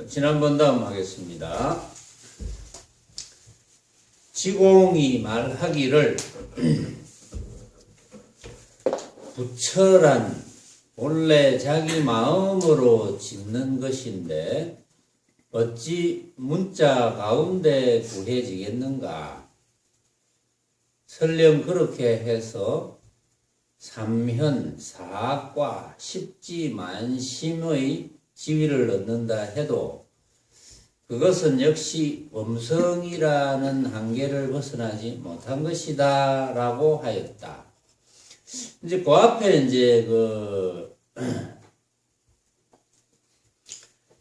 지난번 다음 하겠습니다. 지공이 말하기를 부처란 본래 자기 마음으로 짓는 것인데 어찌 문자 가운데 구해지겠는가? 설령 그렇게 해서 삼현, 사악과 십지만심의 지위를 얻는다 해도 그것은 역시 범성이라는 한계를 벗어나지 못한 것이다 라고 하였다. 이제 그 앞에 이제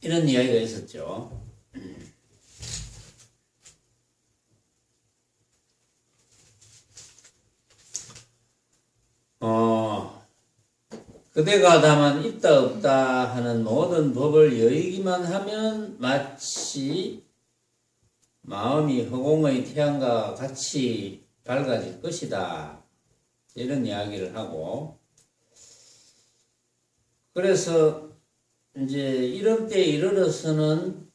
이런 이야기가 있었죠. 그대가 다만 있다 없다 하는 모든 법을 여의기만 하면 마치 마음이 허공의 태양과 같이 밝아질 것이다. 이런 이야기를 하고, 그래서 이제 이런 때에 이르러서는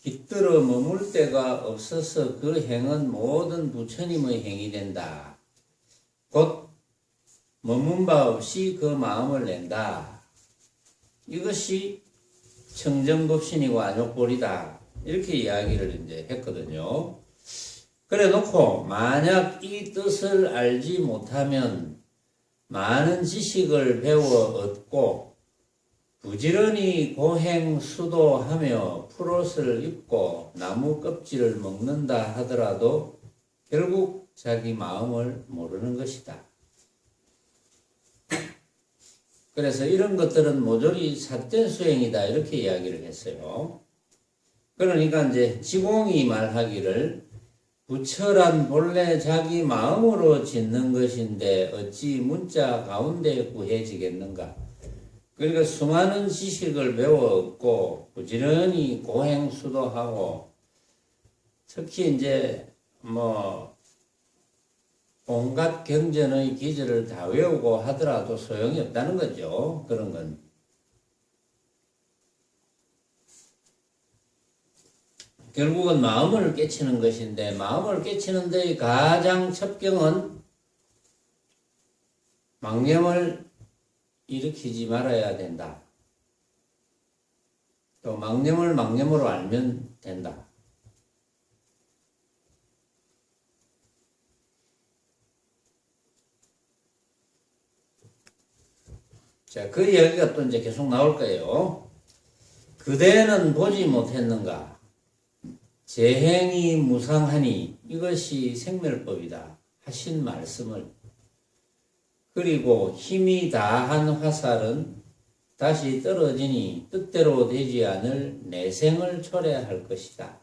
깃들어 머물 데가 없어서 그 행은 모든 부처님의 행이 된다. 곧 머문 바 없이 그 마음을 낸다. 이것이 청정법신이고 안욕보리다. 이렇게 이야기를 이제 했거든요. 그래 놓고 만약 이 뜻을 알지 못하면 많은 지식을 배워 얻고 부지런히 고행 수도하며 풀옷을 입고 나무 껍질을 먹는다 하더라도 결국 자기 마음을 모르는 것이다. 그래서 이런 것들은 모조리 삿된 수행이다. 이렇게 이야기를 했어요. 그러니까 이제 지공이 말하기를 부처란 본래 자기 마음으로 짓는 것인데 어찌 문자 가운데 구해지겠는가? 그러니까 수많은 지식을 배워 얻고 부지런히 고행수도하고 특히 이제 온갖 경전의 기절을 다 외우고 하더라도 소용이 없다는 거죠. 그런 건. 결국은 마음을 깨치는 것인데 마음을 깨치는 데의 가장 첩경은 망념을 일으키지 말아야 된다. 또 망념을 망념으로 알면 된다. 자, 그 이야기가 또 이제 계속 나올 거예요. 그대는 보지 못했는가? 재행이 무상하니 이것이 생멸법이다. 하신 말씀을. 그리고 힘이 다한 화살은 다시 떨어지니 뜻대로 되지 않을 내생을 초래할 것이다.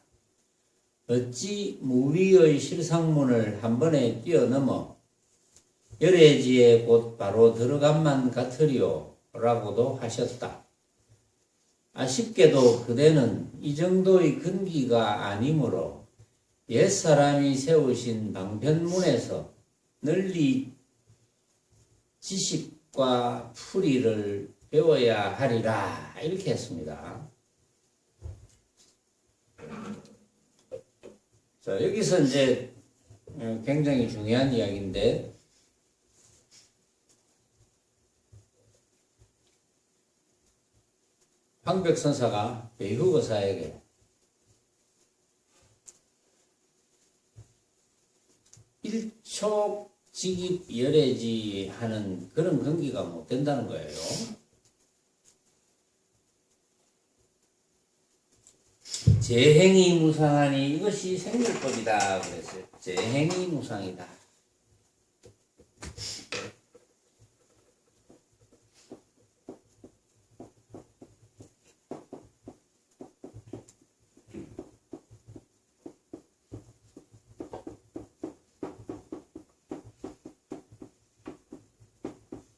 어찌 무위의 실상문을 한 번에 뛰어넘어 열애지에 곧 바로 들어간만 같으리요 라고도 하셨다. 아쉽게도 그대는 이 정도의 근기가 아니므로 옛사람이 세우신 방편문에서 널리 지식과 풀이를 배워야 하리라 이렇게 했습니다. 자, 여기서 이제 굉장히 중요한 이야기인데 황백선사가 배후거사에게 일촉직입 열애지 하는 그런 근기가 못 된다는 거예요. 재행이 무상하니 이것이 생멸법이다 그랬어요. 재행이 무상이다.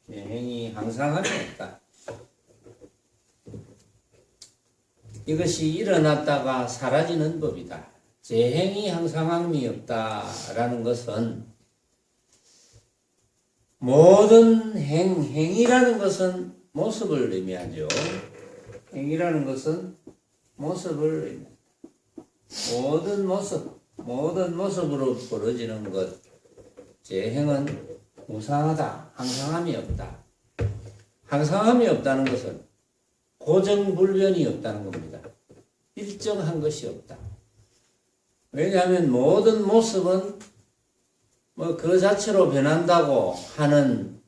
재행이 항상함이 없다. 이것이 일어났다가 사라지는 법이다. 재행이 항상함이 없다라는 것은 모든 행이라는 것은 모습을 의미하죠. 행위라는 것은 모습을 의미한다. 모든 모습으로 벌어지는 것, 재행은 무상하다, 항상함이 없다. 항상함이 없다는 것은 고정불변이 없다는 겁니다. 일정한 것이 없다. 왜냐하면 모든 모습은 뭐 그 자체로 변한다고 하는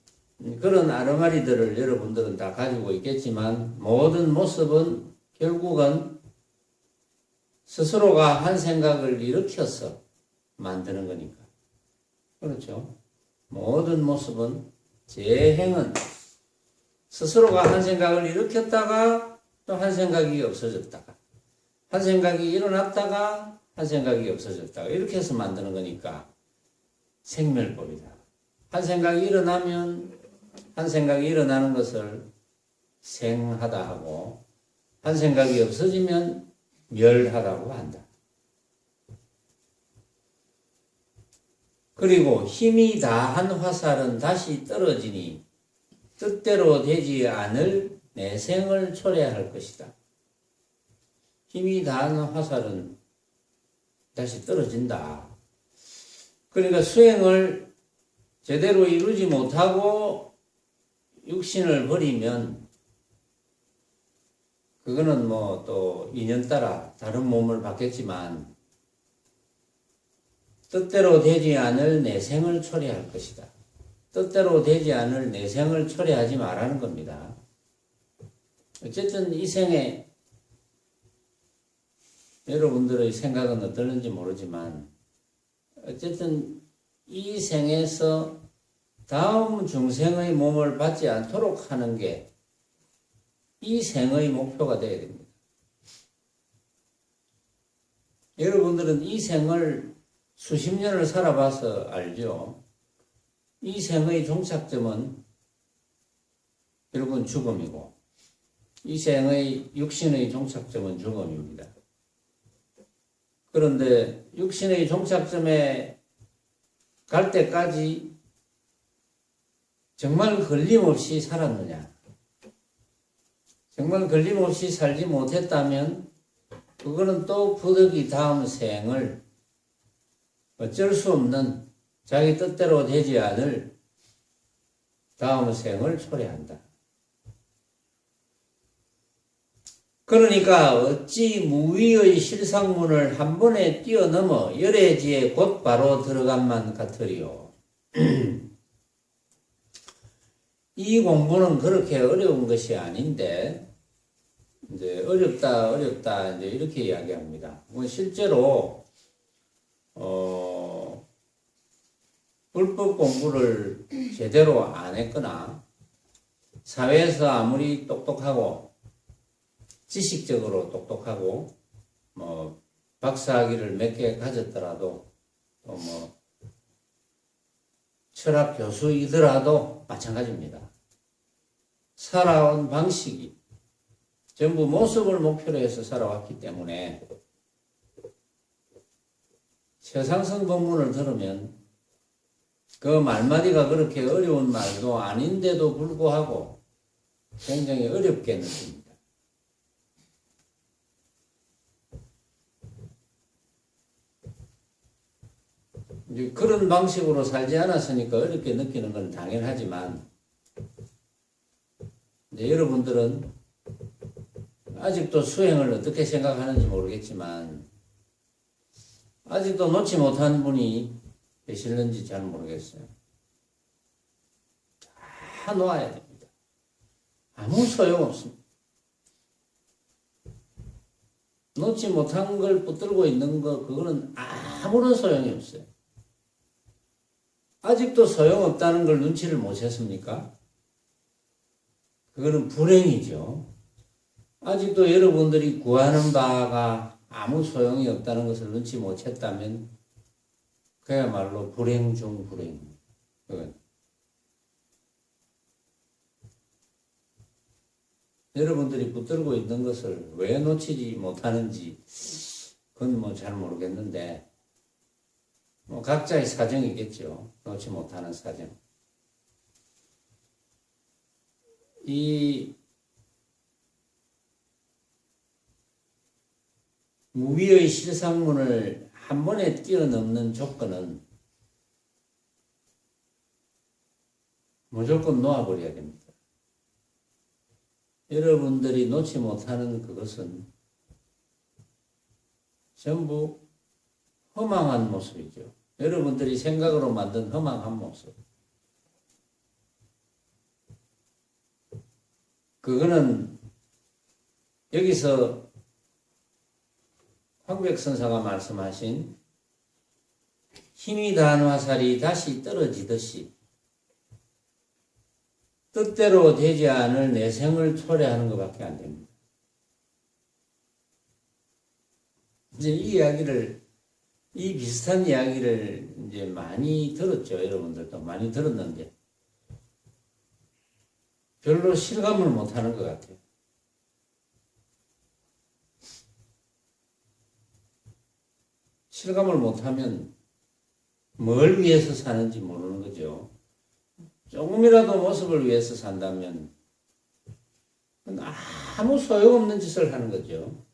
그런 아르마리들을 여러분들은 다 가지고 있겠지만, 모든 모습은 결국은 스스로가 한 생각을 일으켜서 만드는 거니까. 그렇죠? 모든 모습은, 재행은 스스로가 한 생각을 일으켰다가 또 한 생각이 없어졌다가, 한 생각이 일어났다가 한 생각이 없어졌다가, 이렇게 해서 만드는 거니까 생멸법이다. 한 생각이 일어나면 한 생각이 일어나는 것을 생하다 하고, 한 생각이 없어지면 멸하다고 한다. 그리고 힘이 다한 화살은 다시 떨어지니 뜻대로 되지 않을 내생을 초래할 것이다. 힘이 다한 화살은 다시 떨어진다. 그러니까 수행을 제대로 이루지 못하고 육신을 버리면 그거는 뭐 또 인연 따라 다른 몸을 받겠지만 뜻대로 되지 않을 내생을 초래할 것이다. 뜻대로 되지 않을 내생을 초래하지 말라는 겁니다. 어쨌든 이 생에 여러분들의 생각은 어떨는지 모르지만, 어쨌든 이 생에서 다음 중생의 몸을 받지 않도록 하는 게 이 생의 목표가 되어야 됩니다. 여러분들은 이 생을 수십 년을 살아봐서 알죠. 이 생의 종착점은 결국은 죽음이고, 이 생의 육신의 종착점은 죽음입니다. 그런데 육신의 종착점에 갈 때까지 정말 걸림없이 살았느냐? 정말 걸림없이 살지 못했다면 그거는 또 부득이 다음 생을 어쩔 수 없는 자기 뜻대로 되지 않을 다음 생을 초래한다. 그러니까 어찌 무위의 실상문을 한 번에 뛰어넘어 열애지에 곧 바로 들어간만 같으리요. 이 공부는 그렇게 어려운 것이 아닌데, 이제 어렵다 이제 이렇게 이야기합니다. 실제로 불법 공부를 제대로 안 했거나 사회에서 아무리 똑똑하고 지식적으로 똑똑하고 뭐 박사학위를 몇 개 가졌더라도 또 뭐 철학 교수이더라도 마찬가지입니다. 살아온 방식이 전부 모습을 목표로 해서 살아왔기 때문에 최상승 법문을 들으면 그 말마디가 그렇게 어려운 말도 아닌데도 불구하고 굉장히 어렵게 느낍니다. 이제 그런 방식으로 살지 않았으니까 어렵게 느끼는 건 당연하지만, 이제 여러분들은 아직도 수행을 어떻게 생각하는지 모르겠지만 아직도 놓지 못한 분이 계실는지 잘 모르겠어요. 다 놓아야 됩니다. 아무 소용없습니다. 놓지 못한 걸 붙들고 있는 거, 그거는 아무런 소용이 없어요. 아직도 소용없다는 걸 눈치를 못 챘습니까? 그거는 불행이죠. 아직도 여러분들이 구하는 바가 아무 소용이 없다는 것을 눈치 못 챘다면 그야말로 불행 중 불행. 여러분들이 붙들고 있는 것을 왜 놓치지 못하는지 그건 뭐 잘 모르겠는데, 뭐 각자의 사정이 있겠죠. 놓지 못하는 사정. 이 무위의 실상문을 한 번에 뛰어넘는 조건은 무조건 놓아버려야 됩니다. 여러분들이 놓지 못하는 그것은 전부 허망한 모습이죠. 여러분들이 생각으로 만든 허망한 모습. 그거는 여기서 황백선사가 말씀하신 힘이 다한 화살이 다시 떨어지듯이 뜻대로 되지 않을 내생을 초래하는 것밖에 안 됩니다. 이제 이 비슷한 이야기를 이제 많이 들었죠. 여러분들도 많이 들었는데 별로 실감을 못 하는 것 같아요. 실감을 못하면 뭘 위해서 사는지 모르는 거죠. 조금이라도 모습을 위해서 산다면 아무 소용없는 짓을 하는 거죠.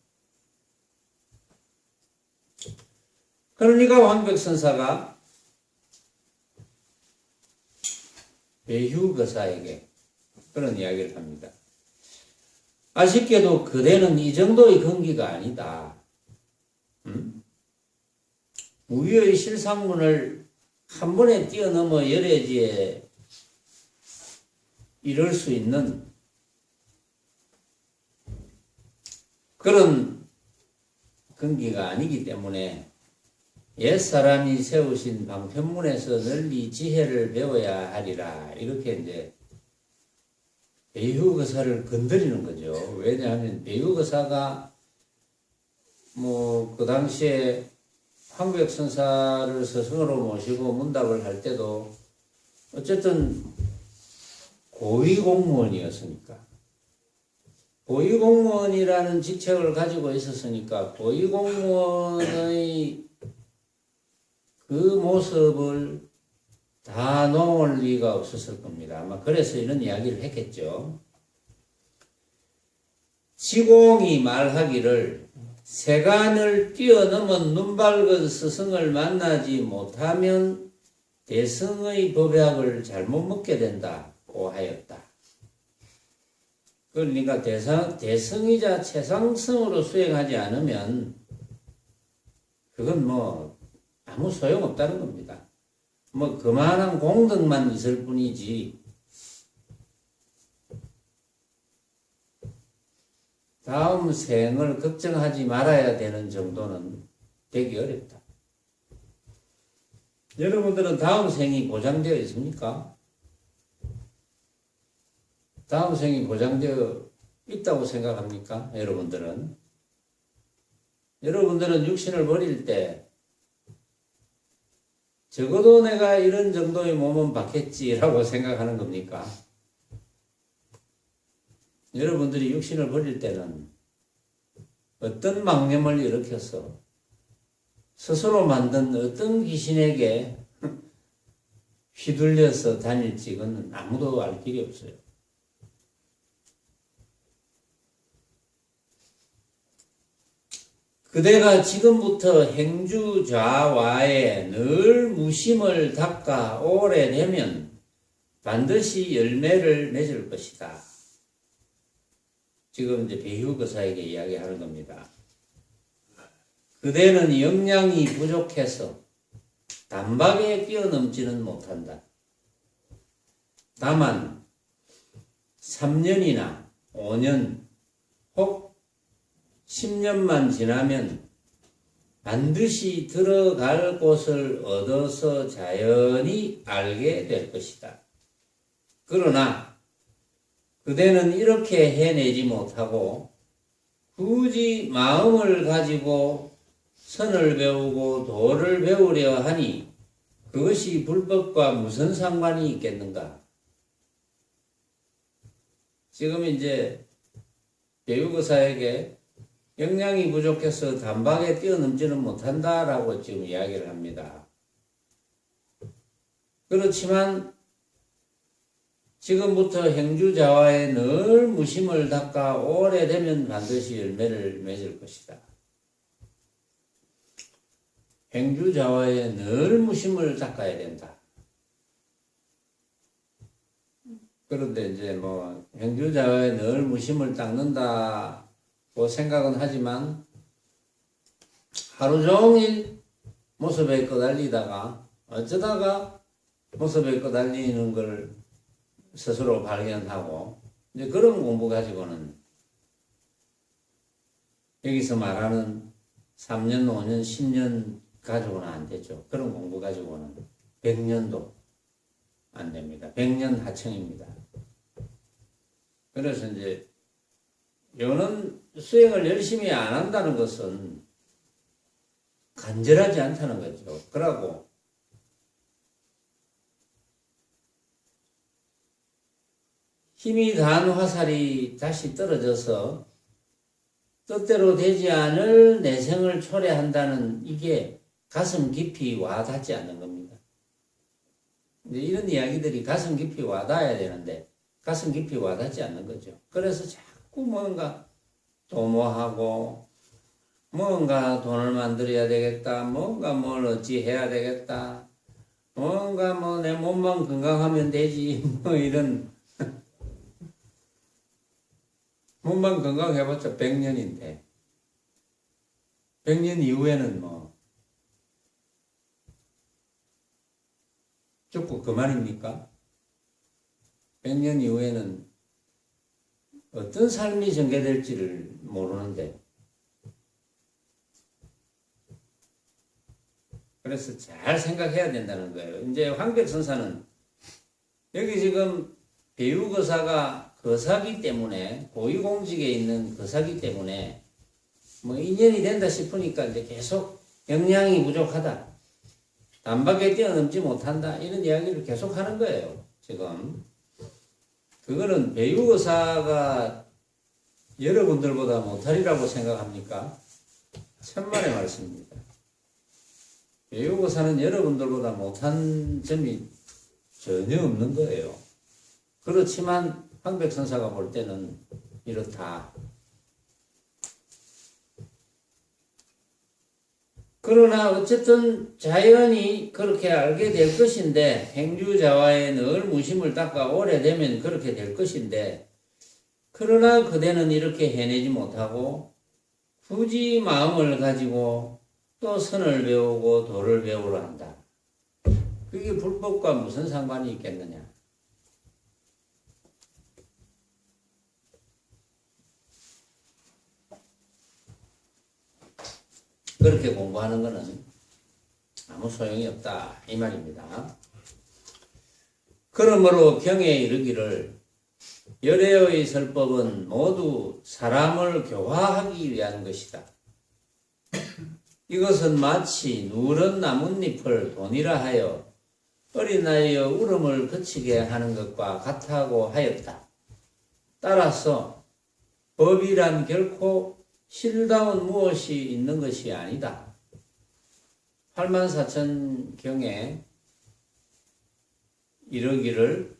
그러니까 황백선사가 배휴거사에게 그런 이야기를 합니다. 아쉽게도 그대는 이 정도의 근기가 아니다. 무위의 실상문을 한 번에 뛰어넘어 열애지에 이룰 수 있는 그런 근기가 아니기 때문에 옛사람이 세우신 방편문에서 널리 지혜를 배워야 하리라. 이렇게 이제 배휴거사를 건드리는 거죠. 왜냐하면 배휴거사가 그 당시에 황백선사를 스승으로 모시고 문답을 할 때도 어쨌든 고위공무원이었으니까, 고위공무원이라는 직책을 가지고 있었으니까 고위공무원의 그 모습을 다 놓을 리가 없었을 겁니다. 아마 그래서 이런 이야기를 했겠죠. 지공이 말하기를 세간을 뛰어넘은 눈밝은 스승을 만나지 못하면 대승의 법약을 잘못 먹게 된다고 하였다. 그러니까 대승이자 최상승으로 수행하지 않으면 그건 아무 소용없다는 겁니다. 그만한 공덕만 있을 뿐이지 다음 생을 걱정하지 말아야 되는 정도는 되기 어렵다. 여러분들은 다음 생이 보장되어 있습니까? 다음 생이 보장되어 있다고 생각합니까? 여러분들은 육신을 버릴 때 적어도 내가 이런 정도의 몸은 받겠지라고 생각하는 겁니까? 여러분들이 육신을 버릴 때는 어떤 망념을 일으켜서 스스로 만든 어떤 귀신에게 휘둘려서 다닐지 그건 아무도 알 길이 없어요. 그대가 지금부터 행주좌와에 늘 무심을 닦아 오래되면 반드시 열매를 맺을 것이다. 지금 이제 배휴거사에게 이야기하는 겁니다. 그대는 역량이 부족해서 단박에 뛰어넘지는 못한다. 다만 3년이나 5년 혹 10년만 지나면 반드시 들어갈 곳을 얻어서 자연히 알게 될 것이다. 그러나 그대는 이렇게 해내지 못하고 굳이 마음을 가지고 선을 배우고 도를 배우려 하니 그것이 불법과 무슨 상관이 있겠는가? 지금 이제 배우거사에게 역량이 부족해서 단박에 뛰어넘지는 못한다라고 지금 이야기를 합니다. 그렇지만 지금부터 행주자와에 늘 무심을 닦아 오래되면 반드시 열매를 맺을 것이다. 행주자와의 늘 무심을 닦아야 된다. 그런데 이제 뭐 행주자와의 늘 무심을 닦는다고 생각은 하지만 하루 종일 모습에 끄달리다가 어쩌다가 모습에 끄달리는 걸 스스로 발견하고 이제 그런 공부 가지고는 여기서 말하는 3년, 5년, 10년 가지고는 안 되죠. 그런 공부 가지고는 100년도 안 됩니다. 100년 하청입니다. 그래서 이제 요는 수행을 열심히 안 한다는 것은 간절하지 않다는 거죠. 그러고 힘이 다한 화살이 다시 떨어져서 뜻대로 되지 않을 내생을 초래한다는 이게 가슴 깊이 와닿지 않는 겁니다. 이제 이런 이야기들이 가슴 깊이 와닿아야 되는데 가슴 깊이 와닿지 않는 거죠. 그래서 자꾸 뭔가 도모하고 뭔가 돈을 만들어야 되겠다. 뭔가 뭘 어찌 해야 되겠다. 뭔가 뭐 내 몸만 건강하면 되지. 뭐 이런 몸만 건강해봤자 100년인데 100년 이후에는 뭐 죽고 그만입니까? 100년 이후에는 어떤 삶이 전개될지를 모르는데 그래서 잘 생각해야 된다는 거예요. 이제 황백선사는 여기 지금 배우거사가 거사기 때문에 고위공직에 있는 거사기 때문에 뭐 인연이 된다 싶으니까 이제 계속 역량이 부족하다. 단박에 뛰어넘지 못한다. 이런 이야기를 계속 하는 거예요. 지금. 그거는 배우거사가 여러분들보다 못하리라고 생각합니까? 천만의 말씀입니다. 배우거사는 여러분들보다 못한 점이 전혀 없는 거예요. 그렇지만 황백선사가 볼 때는 이렇다. 그러나 어쨌든 자연이 그렇게 알게 될 것인데 행주자와의 늘 무심을 닦아 오래되면 그렇게 될 것인데 그러나 그대는 이렇게 해내지 못하고 굳이 마음을 가지고 또 선을 배우고 도를 배우려 한다. 그게 불법과 무슨 상관이 있겠느냐. 그렇게 공부하는 것은 아무 소용이 없다 이 말입니다. 그러므로 경에 이르기를 열애의 설법은 모두 사람을 교화하기 위한 것이다. 이것은 마치 누런 나뭇잎을 돈이라 하여 어린 나이에 울음을 그치게 하는 것과 같다고 하였다. 따라서 법이란 결코 실다운 무엇이 있는 것이 아니다. 84,000경에 이르기를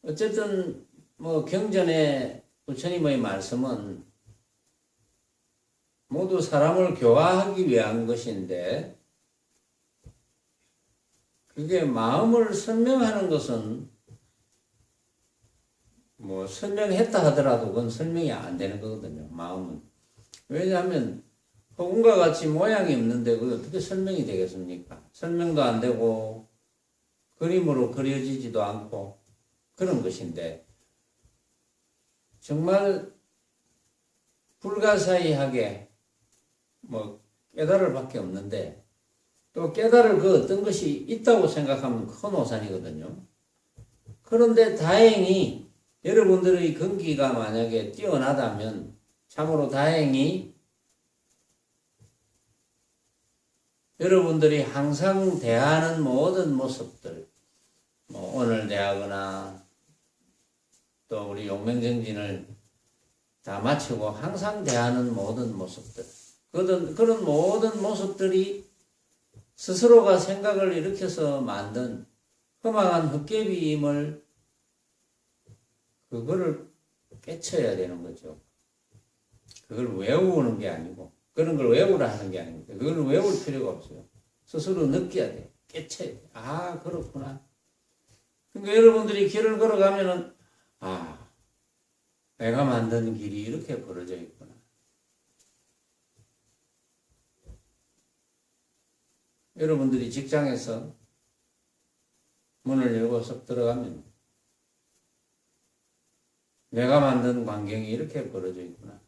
어쨌든 뭐 경전의 부처님의 말씀은 모두 사람을 교화하기 위한 것인데 그게 마음을 설명하는 것은 뭐 설명했다 하더라도 그건 설명이 안 되는 거거든요. 마음은. 왜냐하면 허공과 같이 모양이 없는데 그게 어떻게 설명이 되겠습니까? 설명도 안 되고 그림으로 그려지지도 않고 그런 것인데 정말 불가사의하게 뭐 깨달을 밖에 없는데 또 깨달을 그 어떤 것이 있다고 생각하면 큰 오산이거든요. 그런데 다행히 여러분들의 근기가 만약에 뛰어나다면 참으로 다행히 여러분들이 항상 대하는 모든 모습들, 뭐 오늘 대하거나 또 우리 용맹정진을 다 마치고 항상 대하는 모든 모습들, 그런 모든 모습들이 스스로가 생각을 일으켜서 만든 험악한 헛개비임을 그거를 깨쳐야 되는 거죠. 그걸 외우는 게 아니고 그런 걸 외우라 하는 게 아닙니다. 그걸 외울 필요가 없어요. 스스로 느껴야 돼. 깨쳐야 돼. 아, 그렇구나. 그러니까 여러분들이 길을 걸어가면은, 아, 내가 만든 길이 이렇게 벌어져 있구나. 여러분들이 직장에서 문을 열고 쏙 들어가면 내가 만든 광경이 이렇게 벌어져 있구나.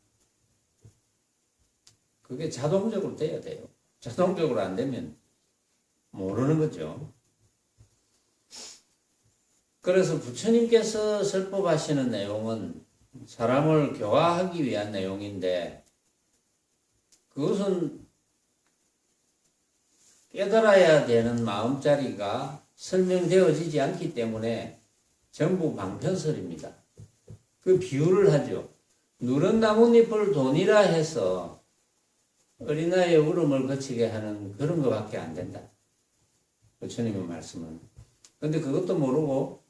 그게 자동적으로 돼야 돼요. 자동적으로 안 되면 모르는 거죠. 그래서 부처님께서 설법하시는 내용은 사람을 교화하기 위한 내용인데 그것은 깨달아야 되는 마음자리가 설명되어지지 않기 때문에 전부 방편설입니다. 그 비유를 하죠. 누런 나뭇잎을 돈이라 해서 어린아이의 울음을 거치게 하는 그런 것밖에 안 된다. 부처님의 말씀은. 근데 그것도 모르고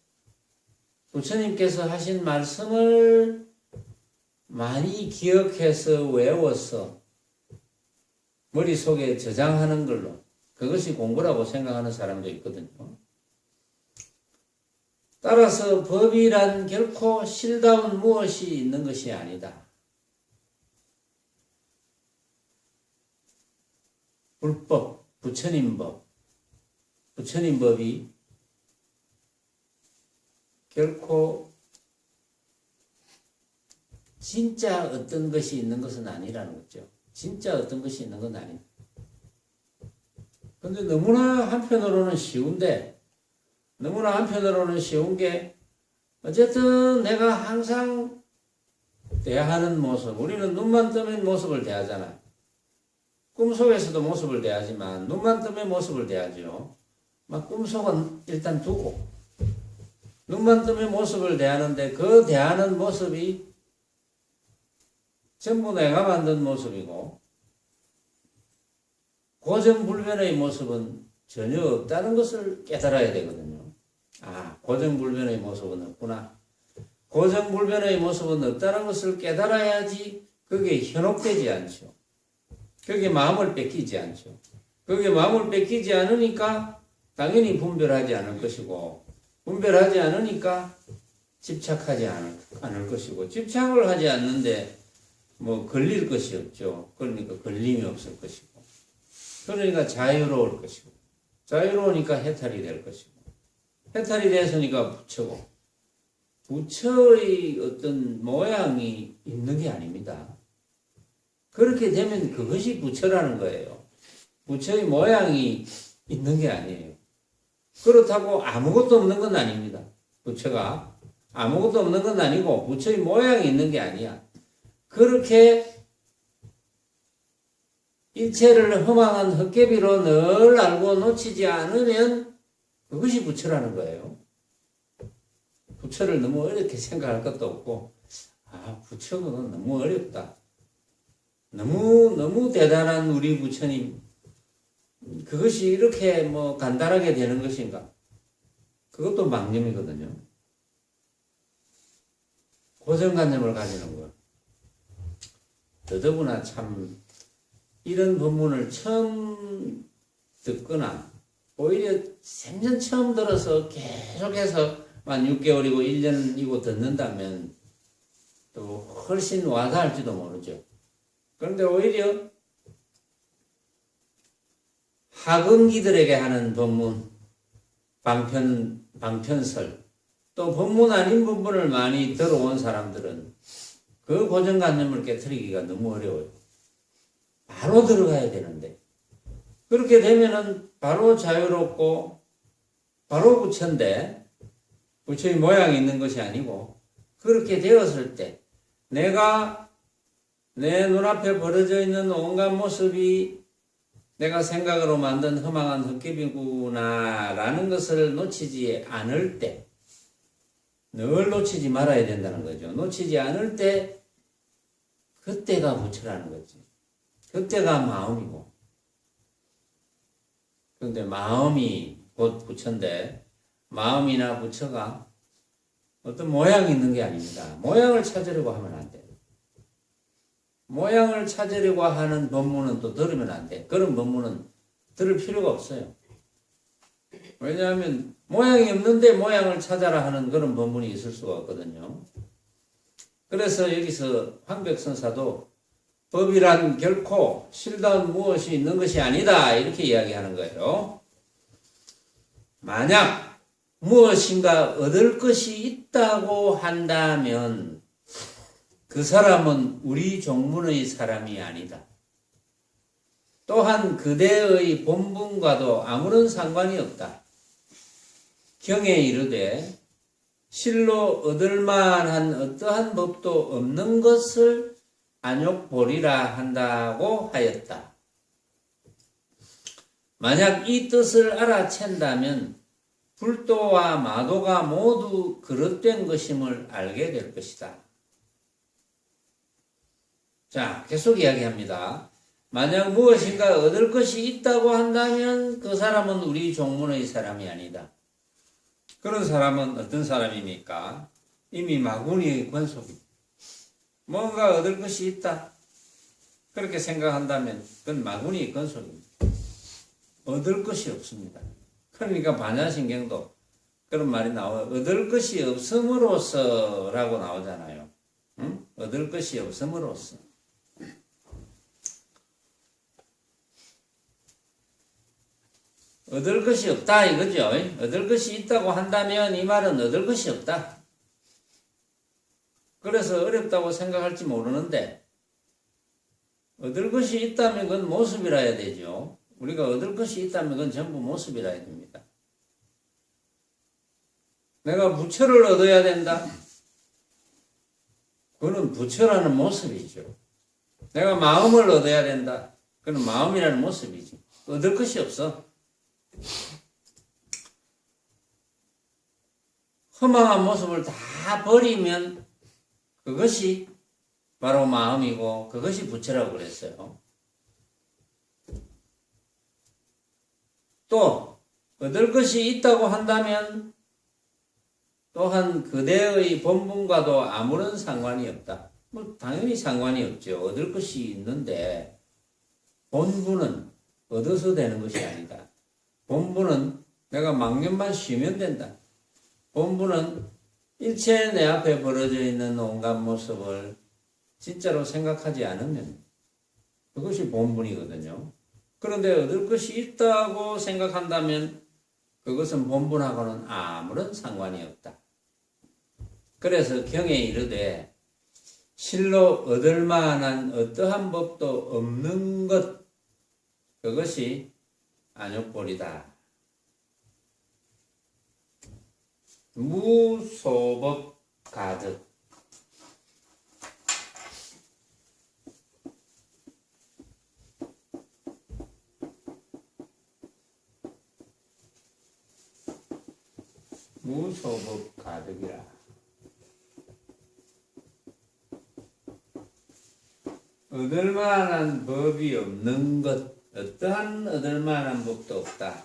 부처님께서 하신 말씀을 많이 기억해서 외워서 머릿속에 저장하는 걸로 그것이 공부라고 생각하는 사람도 있거든요. 따라서 법이란 결코 실다운 무엇이 있는 것이 아니다. 불법, 부처님법, 부처님법이 결코 진짜 어떤 것이 있는 것은 아니라는 거죠. 진짜 어떤 것이 있는 건 아니다. 근데 너무나 한편으로는 쉬운데, 너무나 한편으로는 쉬운 게, 어쨌든 내가 항상 대하는 모습, 우리는 눈만 뜨면 모습을 대하잖아요. 꿈속에서도 모습을 대하지만, 눈만 뜨면 모습을 대하죠. 막 꿈속은 일단 두고, 눈만 뜨면 모습을 대하는데, 그 대하는 모습이 전부 내가 만든 모습이고, 고정불변의 모습은 전혀 없다는 것을 깨달아야 되거든요. 아, 고정불변의 모습은 없구나. 고정불변의 모습은 없다는 것을 깨달아야지 그게 현혹되지 않죠. 그게 마음을 뺏기지 않죠. 그게 마음을 뺏기지 않으니까 당연히 분별하지 않을 것이고, 분별하지 않으니까 집착하지 않을 것이고, 집착을 하지 않는데 뭐 걸릴 것이 없죠. 그러니까 걸림이 없을 것이고. 그러니까 자유로울 것이고, 자유로우니까 해탈이 될 것이고, 해탈이 됐으니까 부처고, 부처의 어떤 모양이 있는 게 아닙니다. 그렇게 되면 그것이 부처라는 거예요. 부처의 모양이 있는 게 아니에요. 그렇다고 아무것도 없는 건 아닙니다. 부처가 아무것도 없는 건 아니고 부처의 모양이 있는 게 아니야. 그렇게 일체를 허망한 헛개비로 늘 알고 놓치지 않으면 그것이 부처라는 거예요. 부처를 너무 어렵게 생각할 것도 없고, 아, 부처는 너무 어렵다. 너무 대단한 우리 부처님, 그것이 이렇게 뭐 간단하게 되는 것인가? 그것도 망념이거든요. 고정관념을 가지는 거. 더더구나 참 이런 법문을 처음 듣거나 오히려 생전 처음 들어서 계속해서 만 6개월이고 1년이고 듣는다면 또 훨씬 와닿을지도 모르죠. 그런데 오히려 학원기들에게 하는 법문, 방편설, 또 법문 아닌 법문을 많이 들어온 사람들은 그 고정관념을 깨트리기가 너무 어려워요. 바로 들어가야 되는데, 그렇게 되면은 바로 자유롭고 바로 부처인데, 부처의 모양이 있는 것이 아니고, 그렇게 되었을 때 내가 내 눈앞에 벌어져 있는 온갖 모습이 내가 생각으로 만든 허망한 헛개비구나 라는 것을 놓치지 않을 때, 늘 놓치지 말아야 된다는 거죠. 놓치지 않을 때 그때가 부처라는 거지. 그때가 마음이고. 그런데 마음이 곧 부처인데, 마음이나 부처가 어떤 모양이 있는 게 아닙니다. 모양을 찾으려고 하면 안 돼요. 모양을 찾으려고 하는 법문은 또 들으면 안 돼. 그런 법문은 들을 필요가 없어요. 왜냐하면 모양이 없는데 모양을 찾아라 하는 그런 본문이 있을 수가 없거든요. 그래서 여기서 황백선사도 법이란 결코 실다운 무엇이 있는 것이 아니다 이렇게 이야기하는 거예요. 만약 무엇인가 얻을 것이 있다고 한다면 그 사람은 우리 종문의 사람이 아니다. 또한 그대의 본분과도 아무런 상관이 없다. 경에 이르되 실로 얻을 만한 어떠한 법도 없는 것을 안욕보리라 한다고 하였다. 만약 이 뜻을 알아챈다면 불도와 마도가 모두 그릇된 것임을 알게 될 것이다. 자, 계속 이야기합니다. 만약 무엇인가 얻을 것이 있다고 한다면 그 사람은 우리 종문의 사람이 아니다. 그런 사람은 어떤 사람입니까? 이미 마구니의 권속입니다. 뭔가 얻을 것이 있다. 그렇게 생각한다면 그건 마구니의 권속입니다. 얻을 것이 없습니다. 그러니까 반야신경도 그런 말이 나와요. 얻을 것이 없음으로써라고 나오잖아요. 응? 얻을 것이 없음으로써. 얻을 것이 없다 이거죠. 얻을 것이 있다고 한다면 이 말은 얻을 것이 없다. 그래서 어렵다고 생각할지 모르는데 얻을 것이 있다면 그건 모습이라 해야 되죠. 우리가 얻을 것이 있다면 그건 전부 모습이라 해야 됩니다. 내가 부처를 얻어야 된다. 그거는 부처라는 모습이죠. 내가 마음을 얻어야 된다. 그건 마음이라는 모습이지. 얻을 것이 없어. 허망한 모습을 다 버리면 그것이 바로 마음이고 그것이 부처라고 그랬어요. 또 얻을 것이 있다고 한다면 또한 그대의 본분과도 아무런 상관이 없다. 뭐 당연히 상관이 없죠. 얻을 것이 있는데 본분은 얻어서 되는 것이 아니다. 본분은 내가 망념만 쉬면 된다. 본분은 일체 내 앞에 벌어져 있는 온갖 모습을 진짜로 생각하지 않으면 그것이 본분이거든요. 그런데 얻을 것이 있다고 생각한다면 그것은 본분하고는 아무런 상관이 없다. 그래서 경에 이르되 실로 얻을 만한 어떠한 법도 없는 것 그것이 안욕보리다. 무소법 가득. 무소법 가득이라. 얻을 만한 법이 없는 것, 어떠한 얻을 만한 법도 없다.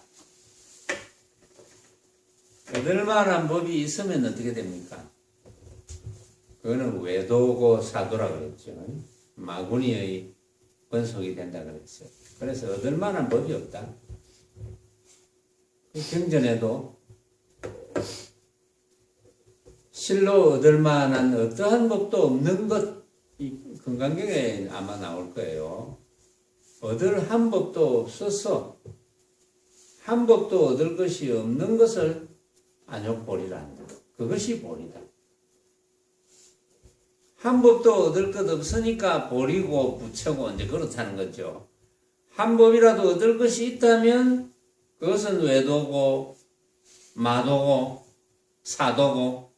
얻을 만한 법이 있으면 어떻게 됩니까? 그거는 외도고 사도라 그랬죠. 마구니의 권속이 된다 그랬어요. 그래서 얻을 만한 법이 없다. 경전에도 실로 얻을 만한 어떠한 법도 없는 것, 이 금강경에 아마 나올 거예요. 얻을 한 법도 없어서 한 법도 얻을 것이 없는 것을 안욕보리라 한다. 그것이 보리다. 한 법도 얻을 것 없으니까 보리고 부처고 이제 그렇다는 거죠. 한 법이라도 얻을 것이 있다면 그것은 외도고 마도고 사도고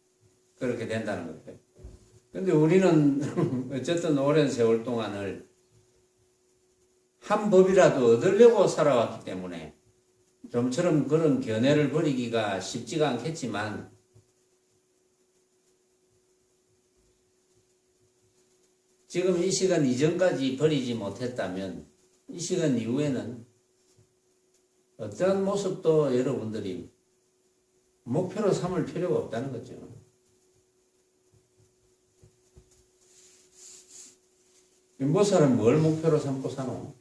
그렇게 된다는 거예요. 근데 우리는 어쨌든 오랜 세월 동안을 한 법이라도 얻으려고 살아왔기 때문에 좀처럼 그런 견해를 버리기가 쉽지가 않겠지만 지금 이 시간 이전까지 버리지 못했다면 이 시간 이후에는 어떠한 모습도 여러분들이 목표로 삼을 필요가 없다는 거죠. 윤보살은 뭘 목표로 삼고 사노?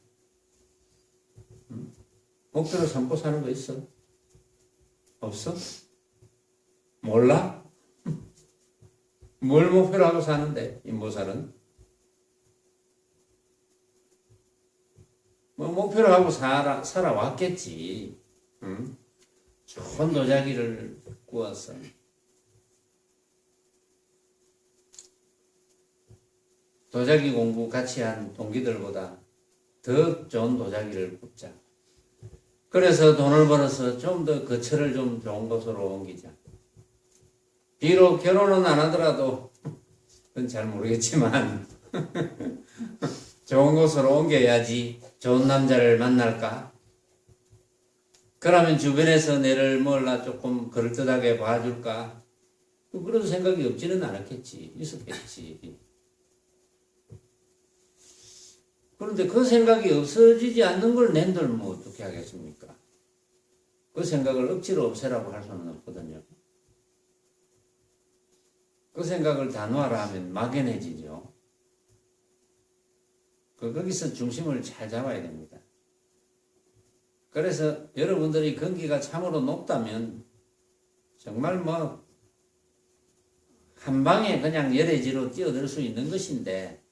목표로 삼고 사는 거 있어? 없어? 몰라? 뭘 목표로 하고 사는데, 인보살은? 뭐, 목표로 하고 살아왔겠지. 응? 좋은 도자기를 구워서. 도자기 공부 같이 한 동기들보다 더 좋은 도자기를 굽자. 그래서 돈을 벌어서 좀 더 거처를 좀 좋은 곳으로 옮기자. 비록 결혼은 안 하더라도, 그건 잘 모르겠지만, 좋은 곳으로 옮겨야지 좋은 남자를 만날까? 그러면 주변에서 내를 몰라 조금 그럴듯하게 봐줄까? 그런 생각이 없지는 않았겠지. 있었겠지. 그런데 그 생각이 없어지지 않는 걸 낸들면 어떻게 하겠습니까? 그 생각을 억지로 없애라고 할 수는 없거든요. 그 생각을 단호하라 하면 막연해지죠. 거기서 중심을 잘 잡아야 됩니다. 그래서 여러분들이 건기가 참으로 높다면 정말 뭐 한 방에 그냥 열애지로 뛰어들 수 있는 것인데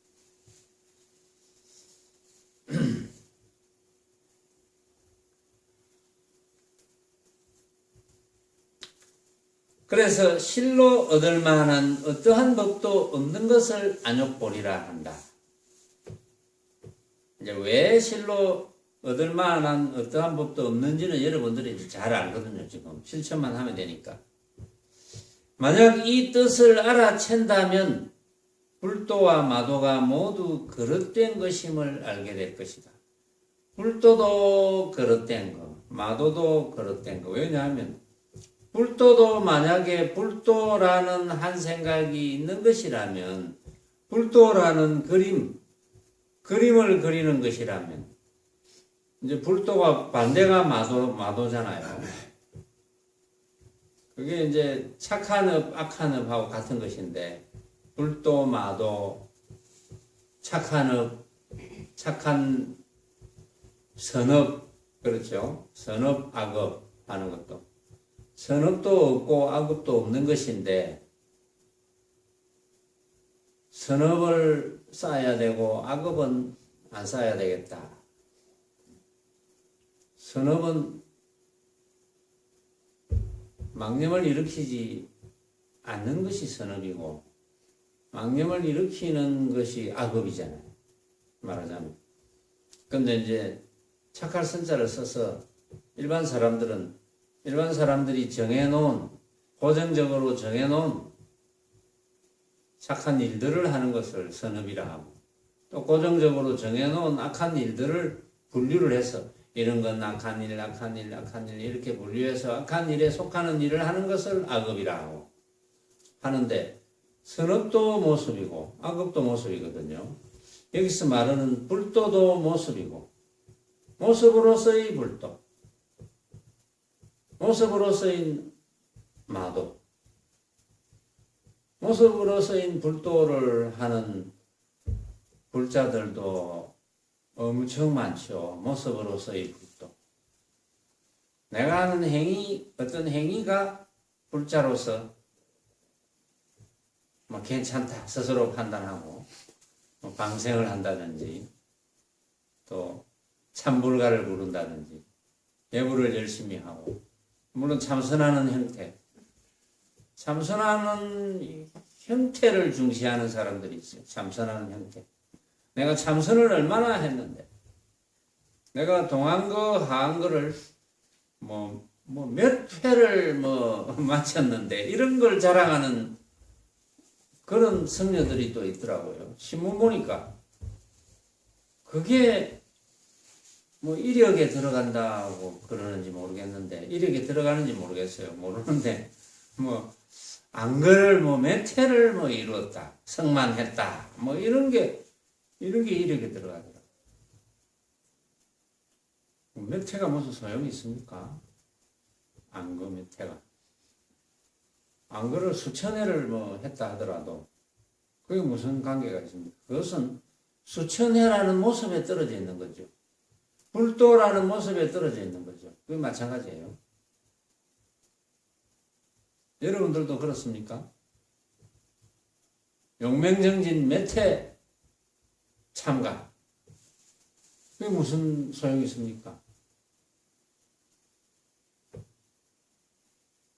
그래서 실로 얻을 만한 어떠한 법도 없는 것을 안욕보리라 한다. 이제 왜 실로 얻을 만한 어떠한 법도 없는지는 여러분들이 잘 알거든요. 지금 실천만 하면 되니까. 만약 이 뜻을 알아챈다면 불도와 마도가 모두 그릇된 것임을 알게 될 것이다. 불도도 그릇된 거, 마도도 그릇된 거. 왜냐하면 불도도 만약에 불도라는 한 생각이 있는 것이라면, 불도라는 그림을 그리는 것이라면, 이제 불도가 반대가 마도잖아요. 그게 이제 착한 업, 악한 업하고 같은 것인데, 불도, 마도, 착한 업, 착한 선업, 그렇죠? 선업, 악업 하는 것도. 선업도 없고 악업도 없는 것인데 선업을 쌓아야 되고 악업은 안 쌓아야 되겠다. 선업은 망념을 일으키지 않는 것이 선업이고 망념을 일으키는 것이 악업이잖아요. 말하자면. 근데 이제 착할 선자를 써서 일반 사람들이 정해놓은, 고정적으로 정해놓은 착한 일들을 하는 것을 선업이라 하고, 또 고정적으로 정해놓은 악한 일들을 분류를 해서, 이런 건 악한 일, 이렇게 분류해서 악한 일에 속하는 일을 하는 것을 악업이라 하고, 하는데, 선업도 모습이고, 악업도 모습이거든요. 여기서 말하는 불도도 모습이고, 모습으로서의 불도, 모습으로서인 마도, 모습으로서인 불도를 하는 불자들도 엄청 많죠. 모습으로서의 불도. 내가 하는 행위, 어떤 행위가 불자로서 뭐 괜찮다 스스로 판단하고 뭐 방생을 한다든지 또 참불가를 부른다든지 예불을 열심히 하고 물론 참선하는 형태, 참선하는 형태를 중시하는 사람들이 있어요. 참선하는 형태. 내가 참선을 얼마나 했는데, 내가 동안거, 하안거를 몇 회를 마쳤는데, 이런 걸 자랑하는 그런 성녀들이 또 있더라고요. 신문 보니까. 그게 이력에 들어간다고 그러는지 모르겠는데, 이력에 들어가는지 모르겠어요. 모르는데, 안거를 몇 회를 이루었다. 성만했다. 이런 게 이력에 들어가더라고요. 몇 회가 무슨 소용이 있습니까? 안거 몇 회가. 안거를 수천 회를 했다 하더라도, 그게 무슨 관계가 있습니까? 그것은 수천 회라는 모습에 떨어져 있는 거죠. 불도라는 모습에 떨어져 있는 거죠. 그게 마찬가지예요. 여러분들도 그렇습니까? 용맹정진 몇 회 참가. 그게 무슨 소용이 있습니까?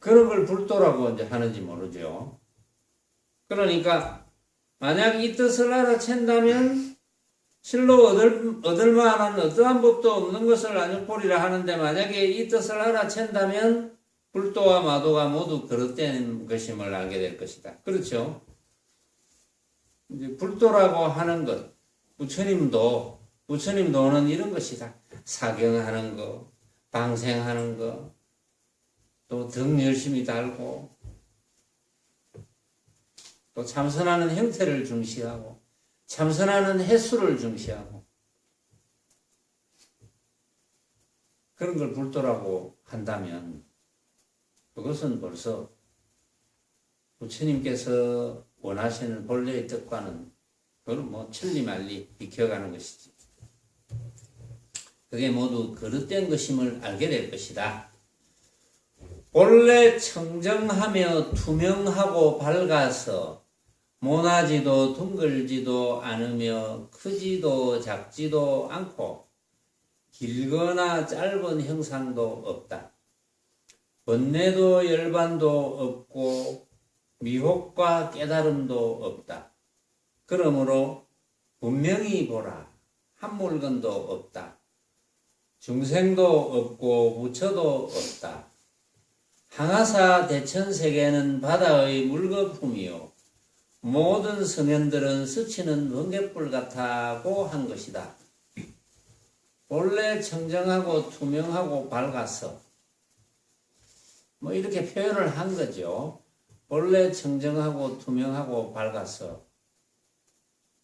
그런 걸 불도라고 이제 하는지 모르죠. 그러니까 만약 이 뜻을 알아챈다면 실로 얻을 만한 어떠한 법도 없는 것을 안육보리라 하는데, 만약에 이 뜻을 알아챈다면 불도와 마도가 모두 그릇된 것임을 알게 될 것이다. 그렇죠? 이제 불도라고 하는 것, 부처님도는 이런 것이다. 사경하는 거, 방생하는 거, 또 등 열심히 달고, 또 참선하는 형태를 중시하고, 참선하는 횟수를 중시하고, 그런 걸 불도라고 한다면 그것은 벌써 부처님께서 원하시는 본래의 뜻과는 그건 뭐 천리말리 비켜가는 것이지. 그게 모두 그릇된 것임을 알게 될 것이다. 본래 청정하며 투명하고 밝아서 모나지도 둥글지도 않으며 크지도 작지도 않고 길거나 짧은 형상도 없다. 번뇌도 열반도 없고 미혹과 깨달음도 없다. 그러므로 분명히 보라. 한 물건도 없다. 중생도 없고 부처도 없다. 항아사 대천세계는 바다의 물거품이요 모든 성현들은 스치는 번갯불 같다고 한 것이다. 본래 청정하고 투명하고 밝아서 뭐 이렇게 표현을 한 거죠. 본래 청정하고 투명하고 밝아서,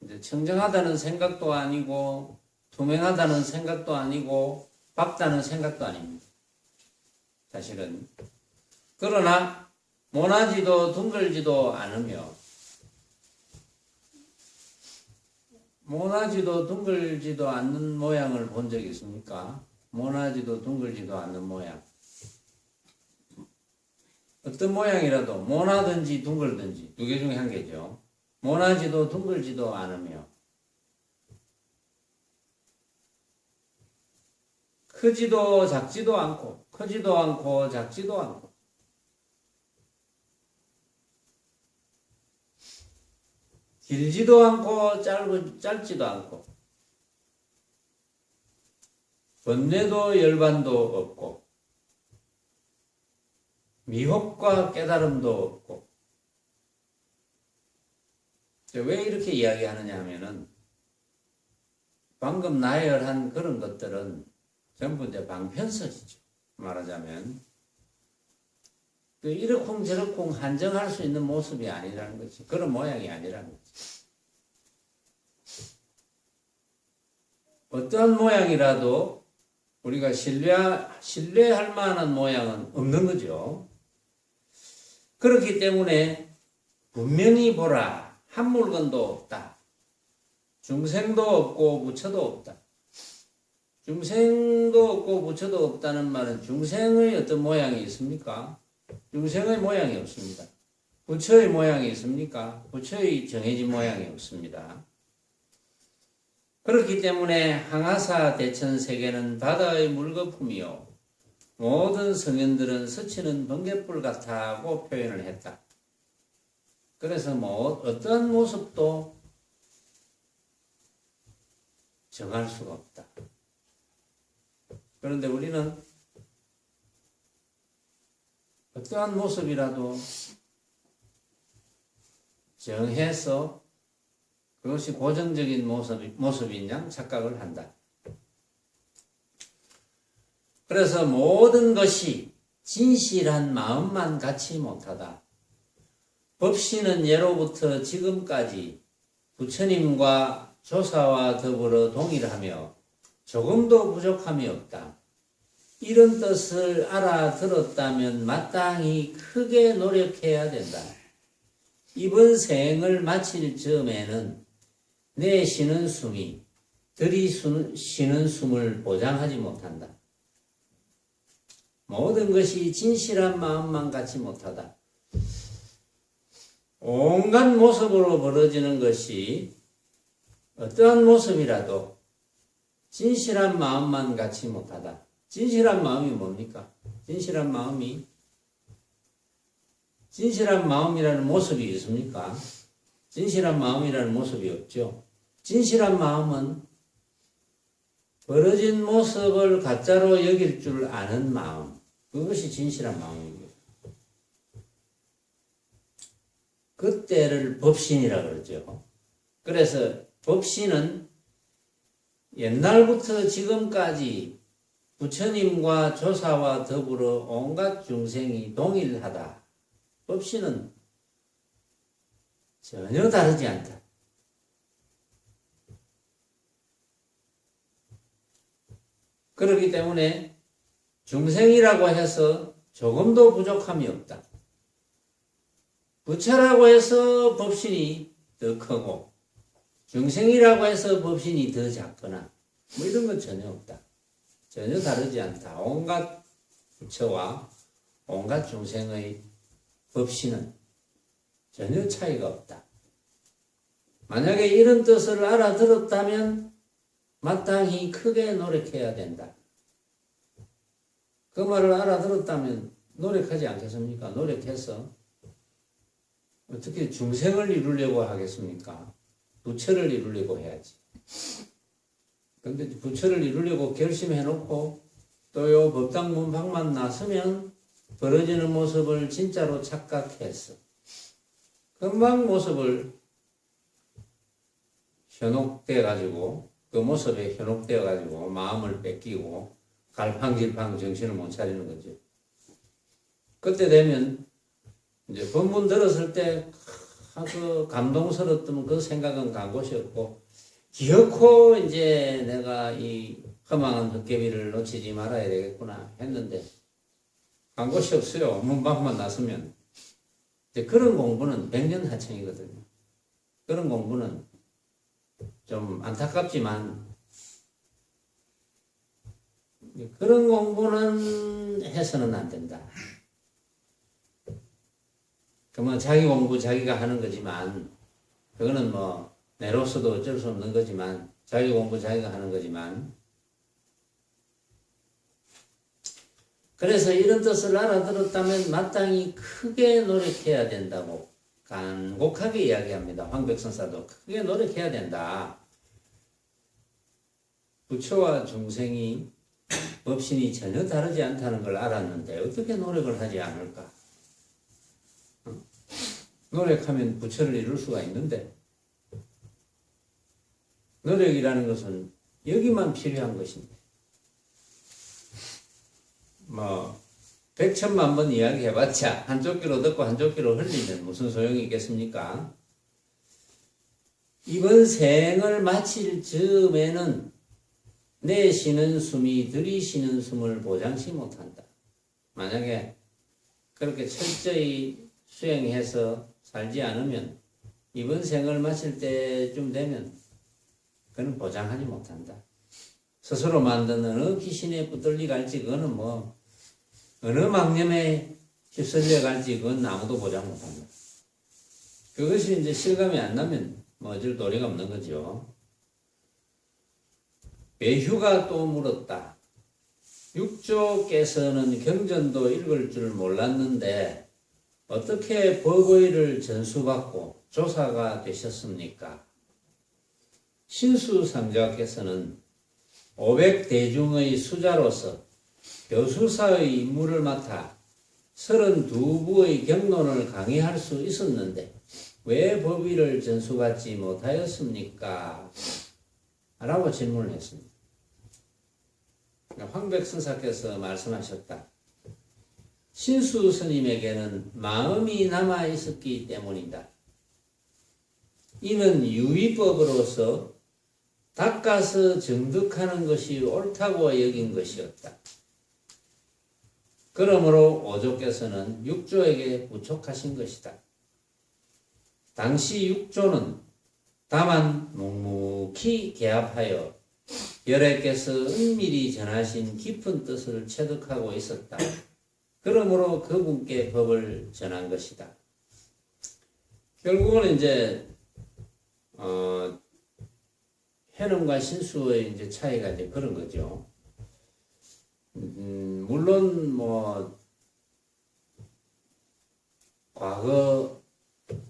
이제 청정하다는 생각도 아니고 투명하다는 생각도 아니고 밝다는 생각도 아닙니다. 사실은. 그러나 모나지도 둥글지도 않으며, 모나지도 둥글지도 않는 모양을 본 적이 있습니까? 모나지도 둥글지도 않는 모양. 어떤 모양이라도 모나든지 둥글든지 두 개 중에 한 개죠. 모나지도 둥글지도 않으며 크지도 작지도 않고 크지도 않고 작지도 않고 길지도 않고 짧지도 않고 번뇌도 열반도 없고 미혹과 깨달음도 없고. 왜 이렇게 이야기하느냐 하면은 방금 나열한 그런 것들은 전부 이제 방편설이죠. 말하자면 이러쿵저러쿵 한정할 수 있는 모습이 아니라는 거지. 그런 모양이 아니라는 거지. 어떠한 모양이라도 우리가 신뢰할 만한 모양은 없는 거죠. 그렇기 때문에 분명히 보라. 한 물건도 없다. 중생도 없고 부처도 없다. 중생도 없고 부처도 없다는 말은 중생의 어떤 모양이 있습니까? 중생의 모양이 없습니다. 부처의 모양이 있습니까? 부처의 정해진 모양이 없습니다. 그렇기 때문에 항아사 대천세계는 바다의 물거품이요 모든 성현들은 스치는 번갯불 같다고 표현을 했다. 그래서 뭐 어떠한 모습도 정할 수가 없다. 그런데 우리는 어떠한 모습이라도 정해서 그것이 고정적인 모습인 양 착각을 한다. 그래서 모든 것이 진실한 마음만 갖지 못하다. 법신은 예로부터 지금까지 부처님과 조사와 더불어 동일하며 조금도 부족함이 없다. 이런 뜻을 알아들었다면 마땅히 크게 노력해야 된다. 이번 생을 마칠 즈음에는 내 쉬는 숨이 들이쉬는 숨을 보장하지 못한다. 모든 것이 진실한 마음만 갖지 못하다. 온갖 모습으로 벌어지는 것이 어떠한 모습이라도 진실한 마음만 갖지 못하다. 진실한 마음이 뭡니까? 진실한 마음이라는 모습이 있습니까? 진실한 마음이라는 모습이 없죠. 진실한 마음은 벌어진 모습을 가짜로 여길 줄 아는 마음. 그것이 진실한 마음입니다. 그때를 법신이라 그러죠. 그래서 법신은 옛날부터 지금까지 부처님과 조사와 더불어 온갖 중생이 동일하다. 법신은 전혀 다르지 않다. 그렇기 때문에 중생이라고 해서 조금도 부족함이 없다. 부처라고 해서 법신이 더 크고 중생이라고 해서 법신이 더 작거나 뭐 이런 건 전혀 없다. 전혀 다르지 않다. 온갖 부처와 온갖 중생의 법신은 전혀 차이가 없다. 만약에 이런 뜻을 알아들었다면 마땅히 크게 노력해야 된다. 그 말을 알아들었다면 노력하지 않겠습니까? 노력해서 어떻게 중생을 이루려고 하겠습니까? 부처를 이루려고 해야지. 근데 부처를 이루려고 결심해놓고 또 요 법당문 밖만 나서면 벌어지는 모습을 진짜로 착각했어. 금방 모습을 현혹돼가지고 그 모습에 현혹되어가지고 마음을 뺏기고 갈팡질팡 정신을 못 차리는 거죠. 그때 되면 이제 법문 들었을 때 그 감동스러웠던 그 생각은 간 곳이 없고 기어코 이제 내가 이 허망한 헛개비를 놓치지 말아야 되겠구나 했는데 간 곳이 없어요. 문밖만 나서면. 이제 그런 공부는 백년하청이거든요. 그런 공부는 좀 안타깝지만 그런 공부는 해서는 안 된다. 그러면 자기 공부 자기가 하는 거지만 그거는 뭐 내로서도 어쩔 수 없는 거지만 자기 공부 자기가 하는 거지만 그래서 이런 뜻을 알아들었다면 마땅히 크게 노력해야 된다고 간곡하게 이야기합니다. 황백선사도 크게 노력해야 된다. 부처와 중생이 법신이 전혀 다르지 않다는 걸 알았는데 어떻게 노력을 하지 않을까? 노력하면 부처를 이룰 수가 있는데 노력이라는 것은 여기만 필요한 것입니다. 뭐 백천만 번 이야기해봤자 한쪽 귀로 듣고 한쪽 귀로 흘리면 무슨 소용이 있겠습니까? 이번 생을 마칠 즈음에는 내쉬는 숨이 들이쉬는 숨을 보장치 못한다. 만약에 그렇게 철저히 수행해서 살지 않으면 이번 생을 마칠 때쯤 되면 그는 보장하지 못한다. 스스로 만든 어느 귀신에 붙들리 갈지 그거는 뭐 어느 망념에 휩쓸려 갈지 그건 아무도 보장 못한다. 그것이 이제 실감이 안 나면 뭐 어쩔 도리가 없는 거죠. 배휴가 또 물었다. 육조께서는 경전도 읽을 줄 몰랐는데 어떻게 법의를 전수받고 조사가 되셨습니까? 신수상자께서는 500대중의 수자로서 교수사의 임무를 맡아 32부의 경론을 강의할 수 있었는데 왜 법의를 전수받지 못하였습니까? 라고 질문을 했습니다. 황백선사께서 말씀하셨다. 신수 스님에게는 마음이 남아 있었기 때문이다. 이는 유의법으로서 닦아서 정득하는 것이 옳다고 여긴 것이었다. 그러므로 오조께서는 육조에게 부촉하신 것이다. 당시 육조는 다만 묵묵히 개합하여 열애께서 은밀히 전하신 깊은 뜻을 체득하고 있었다. 그러므로 그분께 법을 전한 것이다. 결국은 이제 해넘과 신수의 이제 차이가 이제 그런 거죠. 물론 뭐 과거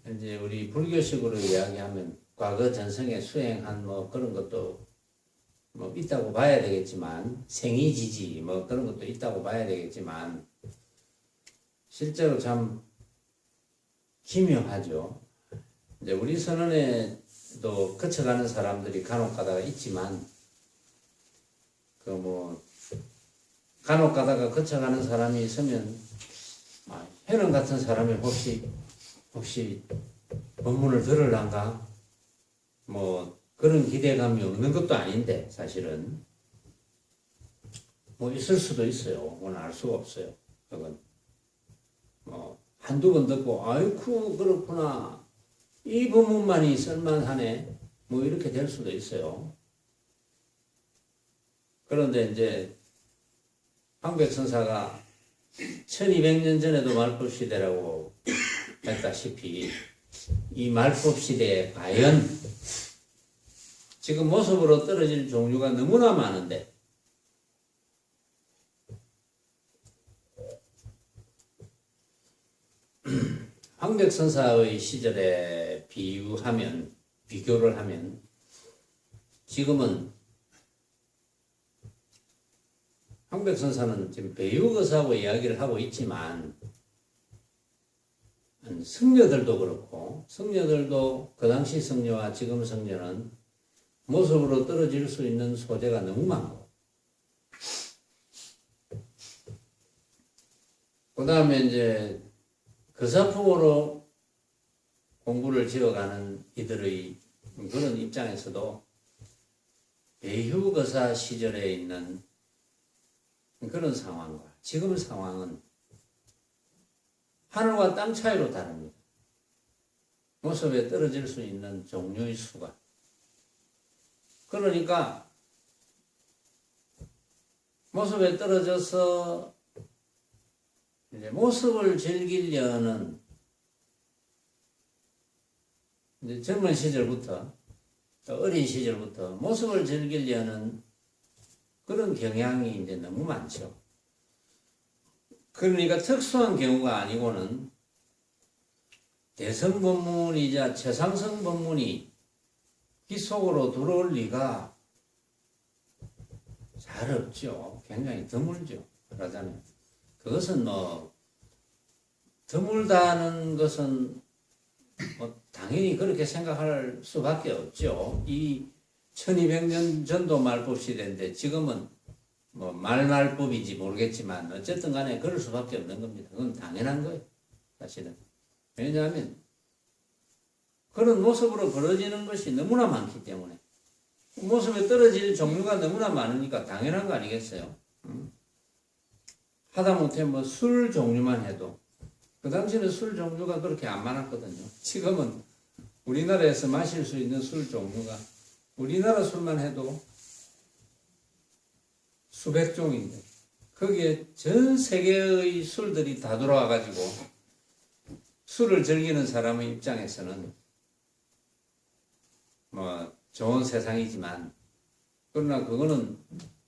이제 우리 불교식으로 이야기하면 과거 전생에 수행한 뭐 그런 것도 뭐 있다고 봐야 되겠지만 생이지지 뭐 그런 것도 있다고 봐야 되겠지만 실제로 참 기묘하죠. 이제 우리 선언에도 거쳐가는 사람들이 간혹 가다가 있지만 그 뭐 간혹 가다가 거쳐가는 사람이 있으면 해넘 같은 사람이 혹시 법문을 들으란가 뭐 그런 기대감이 없는 것도 아닌데 사실은 뭐 있을 수도 있어요. 오늘 알 수가 없어요. 그건 뭐 한두 번 듣고 아이쿠 그렇구나 이 법문만이 쓸만하네 뭐 이렇게 될 수도 있어요. 그런데 이제 황백선사가 1200년 전에도 말법시대라고 했다시피 이 말법시대에 과연 지금 모습으로 떨어질 종류가 너무나 많은데 황백선사의 시절에 비교를 하면 지금은 황백선사는 지금 배유거사하고 이야기를 하고 있지만 성녀들도 그렇고 성녀들도 그 당시 성녀와 지금 성녀는 모습으로 떨어질 수 있는 소재가 너무 많고 그 다음에 이제 거사풍으로 공부를 지어가는 이들의 그런 입장에서도 배유거사 시절에 있는 그런 상황과 지금 상황은 하늘과 땅 차이로 다릅니다. 모습에 떨어질 수 있는 종류의 수가. 그러니까 모습에 떨어져서 이제 모습을 즐기려는 이제 젊은 시절부터 어린 시절부터 모습을 즐기려는 그런 경향이 이제 너무 많죠. 그러니까 특수한 경우가 아니고는 대성 법문이자 최상승 법문이 이 속으로 들어올 리가 잘 없죠. 굉장히 드물죠. 그러잖아요. 그것은 뭐 드물다는 것은 뭐 당연히 그렇게 생각할 수밖에 없죠. 이 1200년 전도 말법 시대인데 지금은 뭐 말법이지 모르겠지만 어쨌든 간에 그럴 수밖에 없는 겁니다. 그건 당연한 거예요. 사실은. 왜냐하면 그런 모습으로 벌어지는 것이 너무나 많기 때문에 모습에 떨어질 종류가 너무나 많으니까 당연한 거 아니겠어요? 하다못해 뭐 술 종류만 해도 그 당시에는 술 종류가 그렇게 안 많았거든요. 지금은 우리나라에서 마실 수 있는 술 종류가 우리나라 술만 해도 수백 종인데 거기에 전 세계의 술들이 다 들어와가지고 술을 즐기는 사람의 입장에서는 뭐 좋은 세상이지만 그러나 그거는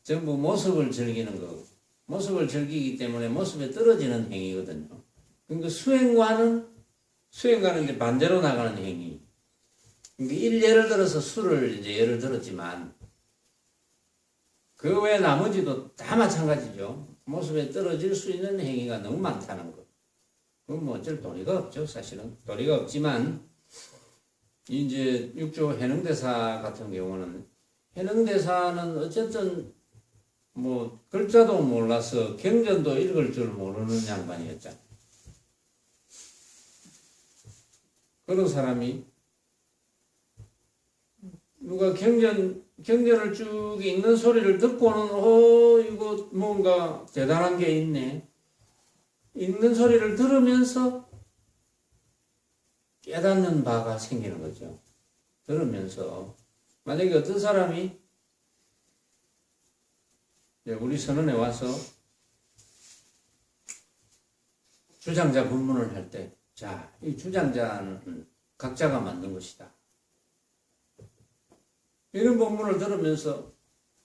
전부 모습을 즐기는 거고 모습을 즐기기 때문에 모습에 떨어지는 행위거든요. 그러니까 수행과는 이제 반대로 나가는 행위. 그러니까 예를 들어서 술을 이제 예를 들었지만 그 외 나머지도 다 마찬가지죠. 모습에 떨어질 수 있는 행위가 너무 많다는 거. 그건 뭐 어쩔 도리가 없죠, 사실은. 도리가 없지만 이제 육조 해능대사 같은 경우는 해능대사는 어쨌든 뭐 글자도 몰라서 경전도 읽을 줄 모르는 양반이었잖아요. 그런 사람이 누가 경전을 쭉 읽는 소리를 듣고는 이거 뭔가 대단한 게 있네. 읽는 소리를 들으면서 깨닫는 바가 생기는 거죠. 들으면서 만약에 어떤 사람이 우리 선언에 와서 주장자 본문을 할 때, 자, 이 주장자는 각자가 만든 것이다. 이런 본문을 들으면서,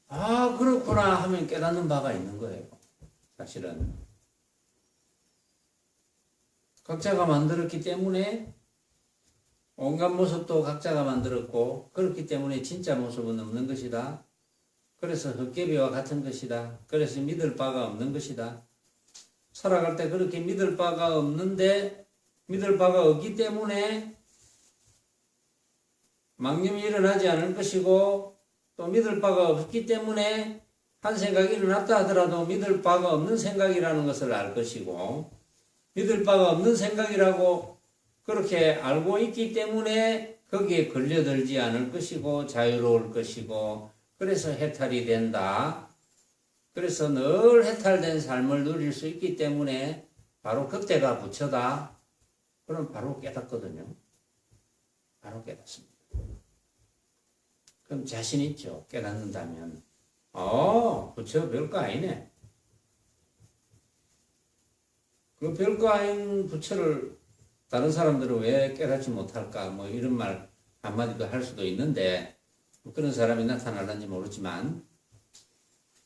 아, 그렇구나 하면 깨닫는 바가 있는 거예요. 사실은. 각자가 만들었기 때문에 온갖 모습도 각자가 만들었고, 그렇기 때문에 진짜 모습은 없는 것이다. 그래서 헛개비와 같은 것이다. 그래서 믿을 바가 없는 것이다. 살아갈 때 그렇게 믿을 바가 없는데, 믿을 바가 없기 때문에 망념이 일어나지 않을 것이고, 또 믿을 바가 없기 때문에 한 생각이 일어났다 하더라도 믿을 바가 없는 생각이라는 것을 알 것이고, 믿을 바가 없는 생각이라고 그렇게 알고 있기 때문에 거기에 걸려들지 않을 것이고 자유로울 것이고, 그래서 해탈이 된다. 그래서 늘 해탈된 삶을 누릴 수 있기 때문에 바로 그때가 부처다. 그럼 바로 깨닫거든요. 바로 깨닫습니다. 그럼 자신 있죠. 깨닫는다면. 부처 별거 아니네. 그 별거 아닌 부처를 다른 사람들은 왜 깨닫지 못할까? 뭐 이런 말 한마디도 할 수도 있는데, 그런 사람이 나타나는지 모르지만,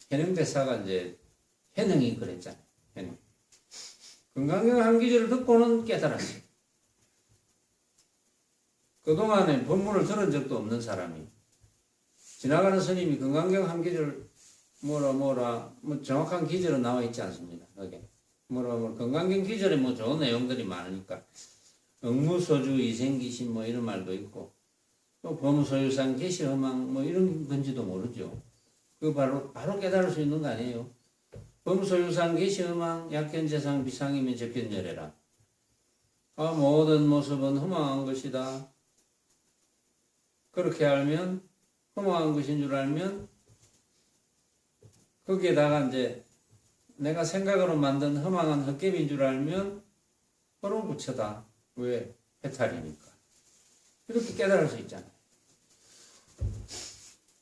현행대사가 이제 현행이 그랬잖아요. 현행. 금강경 한 기절을 듣고는 깨달았어요. 그동안에 법문을 들은 적도 없는 사람이, 지나가는 스님이 금강경 한 기절 뭐라 뭐 정확한 기절은 나와 있지 않습니다. 거기에 금강경 기절에 뭐 좋은 내용들이 많으니까 응무소주 이생기신 뭐 이런 말도 있고, 또 범소유상 계시허망 뭐 이런 건지도 모르죠. 그 바로 깨달을 수 있는 거 아니에요. 범소유상 계시허망 약견재상 비상이면 접견열애라. 모든 모습은 허망한 것이다. 그렇게 알면, 허망한 것인 줄 알면, 거기에다가 이제 내가 생각으로 만든 허망한 헛개비인 줄 알면 바로 부처다. 왜? 해탈이니까. 이렇게 깨달을 수 있잖아요.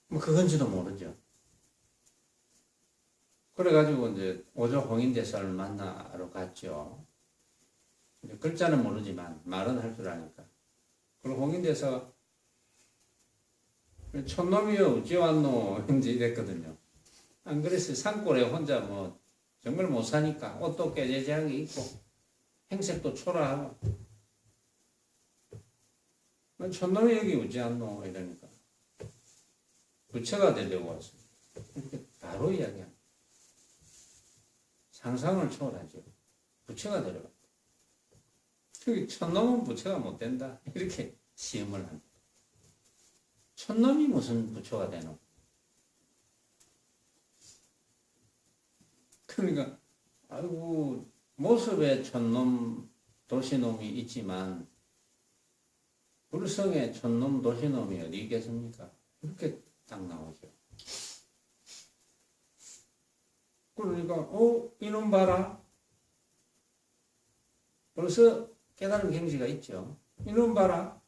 뭐 그건지도 모르죠. 그래가지고 이제 오조 홍인대사를 만나러 갔죠. 글자는 모르지만 말은 할 줄 아니까. 그리고 홍인대사가 촌놈이여 어찌 왔노? 이제 이랬거든요. 안 그랬어요. 산골에 혼자 뭐 정말 못 사니까 옷도 깨재재하게 입고 행색도 초라하고 촌놈이 여기 오지 않노? 이러니까 부처가 되려고 왔어요. 이렇게 바로 이야기합니다. 상상을 초월하죠. 부처가 되려고. 여기 촌놈은 부처가 못 된다. 이렇게 시험을 합니다. 촌놈이 무슨 부처가 되노? 그러니까 아이고 모습에 촌놈 도시놈이 있지만 불성에 촌놈 도시놈이 어디 있겠습니까? 이렇게 딱 나오죠. 그러니까 이놈 봐라. 벌써 깨달은 경지가 있죠. 이놈 봐라.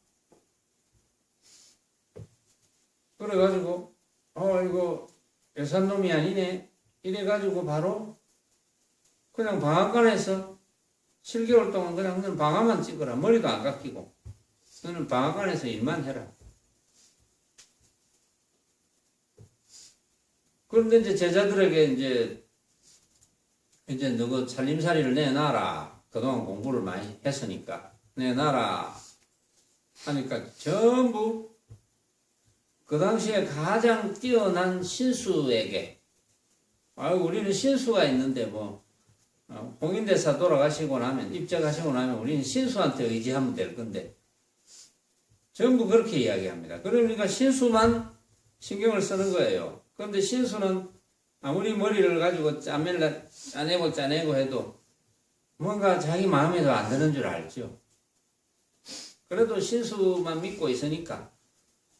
그래가지고 이거 여산놈이 아니네. 이래가지고 바로 그냥 방앗간에서 7개월 동안 그냥 너는 방아만 찍어라. 머리도 안 깎이고 너는 방앗간에서 일만 해라. 그런데 이제 제자들에게 이제 너가 살림살이를 내놔라. 그동안 공부를 많이 했으니까 내놔라 하니까 전부 그 당시에 가장 뛰어난 신수에게, 우리는 신수가 있는데 홍인대사 돌아가시고 나면, 입적하시고 나면 우리는 신수한테 의지하면 될 건데, 전부 그렇게 이야기합니다. 그러니까 신수만 신경을 쓰는 거예요. 그런데 신수는 아무리 머리를 가지고 짜내고 해도 뭔가 자기 마음에도 안 드는 줄 알죠. 그래도 신수만 믿고 있으니까,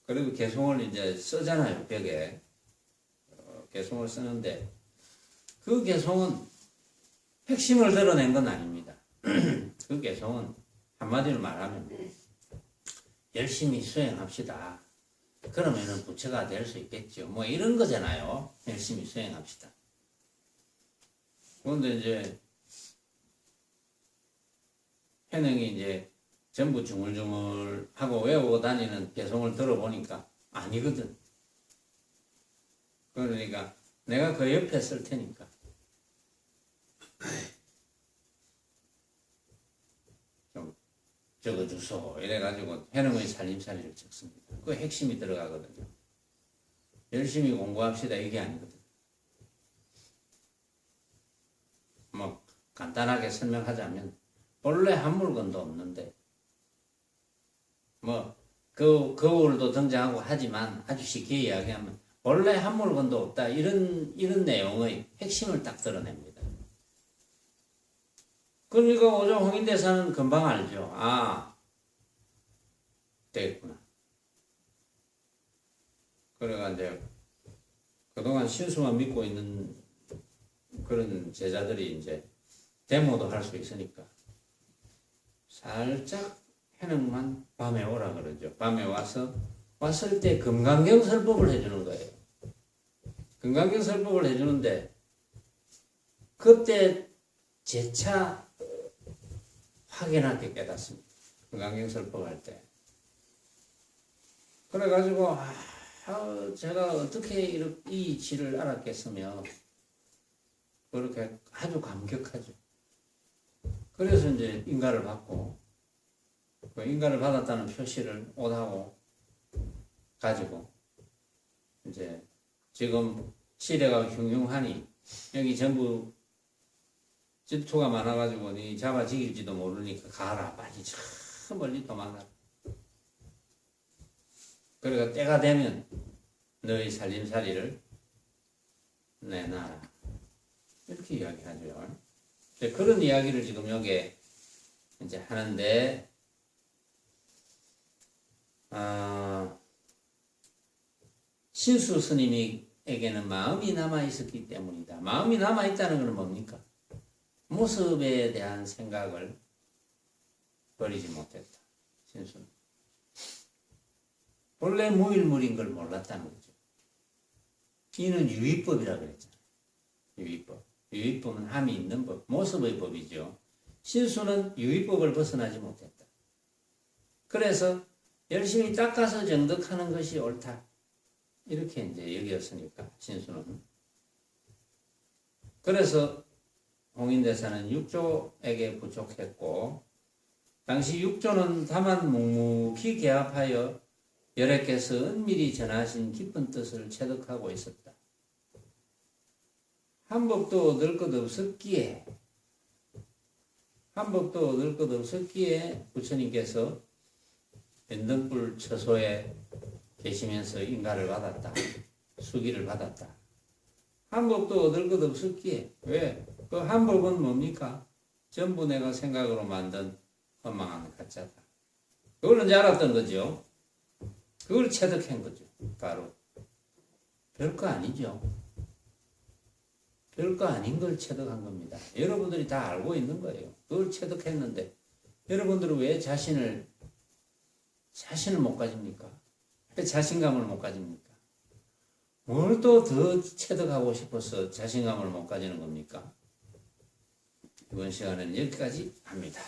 그리고 개송을 이제 쓰잖아요, 벽에. 개송을 쓰는데, 그 개송은 핵심을 드러낸 건 아닙니다. 그 개송은 한마디로 말하면, 열심히 수행합시다. 그러면은 부처가 될 수 있겠죠. 뭐 이런 거잖아요. 열심히 수행합시다. 그런데 이제 해능이 이제 전부 중얼중얼 하고 외우고 다니는 개송을 들어보니까 아니거든. 그러니까 내가 그 옆에 쓸 테니까 좀 적어주소 이래가지고 해능의 살림살이를 적습니다. 그 핵심이 들어가거든요. 열심히 공부합시다 이게 아니거든. 뭐 간단하게 설명하자면 본래 한 물건도 없는데 뭐 거울도 등장하고 하지만 아주 쉽게 이야기하면 원래 한 물건도 없다 이런 내용의 핵심을 딱 드러냅니다. 그러니까 오종 홍인대사는 금방 알죠. 아 되겠구나. 그래가 이제 그동안 신수만 믿고 있는 그런 제자들이 이제 데모도 할 수 있으니까 살짝 해능만 밤에 오라 그러죠. 밤에 왔을 때 금강경설법을 해주는 거예요. 금강경설법을 해주는데 그때 재차 확연하게 깨닫습니다. 금강경설법 할 때. 그래가지고 제가 어떻게 이 이치를 알았겠으며 그렇게 아주 감격하죠. 그래서 이제 인가를 받고 그 인가를 받았다는 표시를 옷하고 가지고 이제 지금 시대가 흉흉하니 여기 전부 질투가 많아가지고 니 잡아 죽일지도 모르니까 가라 빨리 저 멀리 도망가라. 그러니까 때가 되면 너희 살림살이를 내놔라 이렇게 이야기하죠. 그런 이야기를 지금 여기에 이제 하는데 신수 스님에게는 마음이 남아 있었기 때문이다. 마음이 남아 있다는 것은 뭡니까? 모습에 대한 생각을 버리지 못했다. 신수는 본래 무일물인 걸 몰랐다는 거죠. 이는 유의법이라 그랬잖아요. 유의법. 유의법은 함이 있는 법, 모습의 법이죠. 신수는 유의법을 벗어나지 못했다. 그래서 열심히 닦아서 정덕하는 것이 옳다. 이렇게 이제 여겼으니까, 신수는. 그래서 홍인대사는 육조에게 부족했고, 당시 육조는 다만 묵묵히 개합하여 열애께서 은밀히 전하신 깊은 뜻을 체득하고 있었다. 한법도 얻을 것 없었기에 부처님께서 변등불 처소에 계시면서 인가를 받았다. 수기를 받았다. 한법도 얻을 것 없었기에 왜? 그 한법은 뭡니까? 전부 내가 생각으로 만든 허망한 가짜다. 그걸 언제 알았던 거죠? 그걸 체득한 거죠. 바로 별거 아니죠. 별거 아닌 걸 체득한 겁니다. 여러분들이 다 알고 있는 거예요. 그걸 체득했는데 여러분들은 왜 자신을 못 가집니까? 왜 자신감을 못 가집니까? 뭘 또 더 체득하고 싶어서 자신감을 못 가지는 겁니까? 이번 시간은 여기까지 합니다.